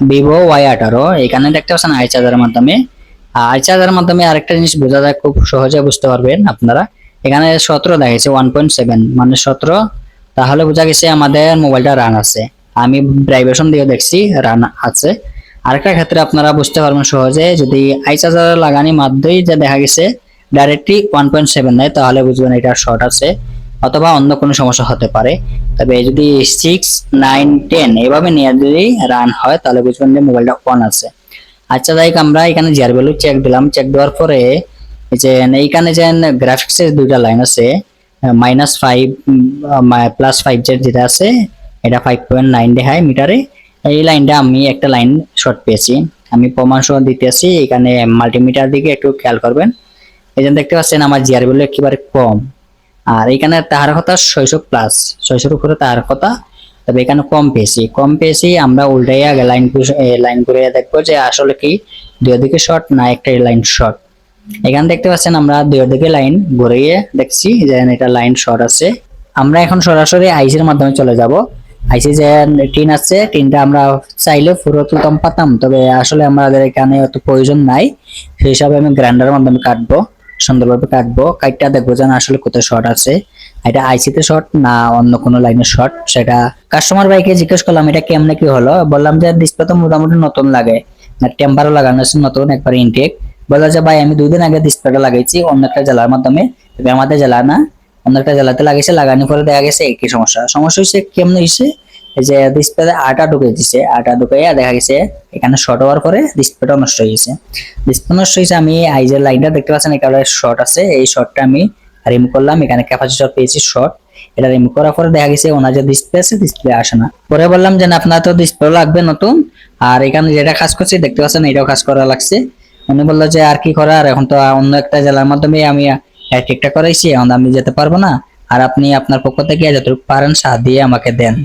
Vivo Y18। এখানে দেখতে পাচ্ছেন আই চার্জারের মাধ্যমে। আই চার্জারের মাধ্যমে আরেকটা জিনিস বোঝা যায়, খুব সহজে বুঝতে পারবেন আপনারা। এখানে 17 দেখাইছে, 1.7 মানে 17, তাহলে বোঝা গেছে আমাদের মোবাইলটা রান আছে। আমি ভাইব্রেশন দিয়ে দেখছি রান আছে। আরেকটা ক্ষেত্রে আপনারা বুঝতে পারবেন সহজে, যদি আই চার্জার লাগানি মাধ্যমেই যে দেখা গেছে ডাইরেক্টলি 1.7 নেয়, তাহলে বুঝবেন এটা শর্ট আছে, অথবা অন্য কোনো সমস্যা হতে পারে। তবে যদি 6, 9, 10 এভাবে নিয়ে যদি রান হয়, তাহলে বুঝবেন যে মোবাইলটা অন আছে। আচ্ছা যাই হোক, আমরা এখানে জিআর ভ্যালু চেক দিলাম। চেক দেওয়ার পরে যে এইখানে যে গ্রাফিক্সের দুইটা লাইন আছে, -5 +5 যেটা আছে, এটা 5.9 দেখায় মিটারে। এই লাইনটা আমি একটা লাইন শর্ট পেয়েছি, আমি প্রমাণ সহ দিতেছি। এখানে মাল্টিমিটার দিকে একটু খেয়াল করবেন। এই জন্য দেখতে পাচ্ছেন আমার জিআর ভ্যালু একেবারে কম। আর এখানে তাহার কথা 600+, 600-র উপরে তাহার কথা। তবে এখানে কম পেয়েছি। আমরা উল্টাইয়া লাইন করে দেখবো যে আসলে কি দুই দিকে শর্ট না একটা লাইন শর্ট। এখানে দেখতে পাচ্ছেন আমরা দুই দিকে লাইন ঘুরিয়ে দেখছি যে এটা লাইন শর্ট আছে। আমরা এখন সরাসরি আইসির মাধ্যমে চলে যাব। আইসি যে টিন আছে, টিনটা আমরা চাইলে পুরো তুলতাম পাতাম, তবে আসলে আমাদের এখানে অত প্রয়োজন নাই। সেই হিসাবে আমি গ্রাইন্ডারের মাধ্যমে কাটবো, সুন্দরভাবে কাটবো। কাটটা দেখবো যেন আসলে কোথায় শর্ট আছে, এটা আইসিতে শর্ট না অন্য কোনো লাইনে শর্ট। সেটা কাস্টমার ভাইকে জিজ্ঞেস করলাম এটা কেমনে কি হলো, বললাম যে ডিসপ্লে তো মোটামুটি নতুন লাগে, টেম্পারও লাগানো আছে নতুন, একবার ইনটেক। বললো যে ভাই আমি 2 দিন আগে ডিসপ্লেটা লাগাইছি অন্য একটা জেলার মাধ্যমে, তবে আমাদের জেলা না, অন্য একটা জেলাতে লাগাইছে। লাগানোর পরে দেখা গেছে একই সমস্যা হয়েছে। কেমন হয়েছে, এই যে ডিসপ্লে আটা ঢুকে দিছে, আটা ঢুকাইয়া দেখা গেছে এখানে শর্ট হওয়ার পরে ডিসপ্লেটা নষ্ট হয়ে গেছে। ডিসপ্লে নষ্ট হয়েছে, আমি এই যে লাইনটা দেখতে পাচ্ছেন এখানে শর্ট আছে, এই শর্টটা আমি রিমুভ করলাম। এখানে ক্যাপাসিটর পেয়েছি শর্ট, এটা রিমুভ করার পরে দেখা গেছে ওনার যে ডিসপ্লে আছে ডিসপ্লে আসে না। পরে বললাম যে আপনার তো ডিসপ্লে লাগবে নতুন, আর এখানে যেটা কাজ করছে দেখতে পাচ্ছেন এটাও কাজ করা লাগছে। উনি বললো যে আর কি করার, এখন তো অন্য একটা জেলার মাধ্যমে আমি ঠিকঠাক করাইছি, এখন আমি যেতে পারবো না, আর আপনি আপনার পক্ষ থেকে যতটুকু পারেন সাহায্য দিয়ে আমাকে দেন।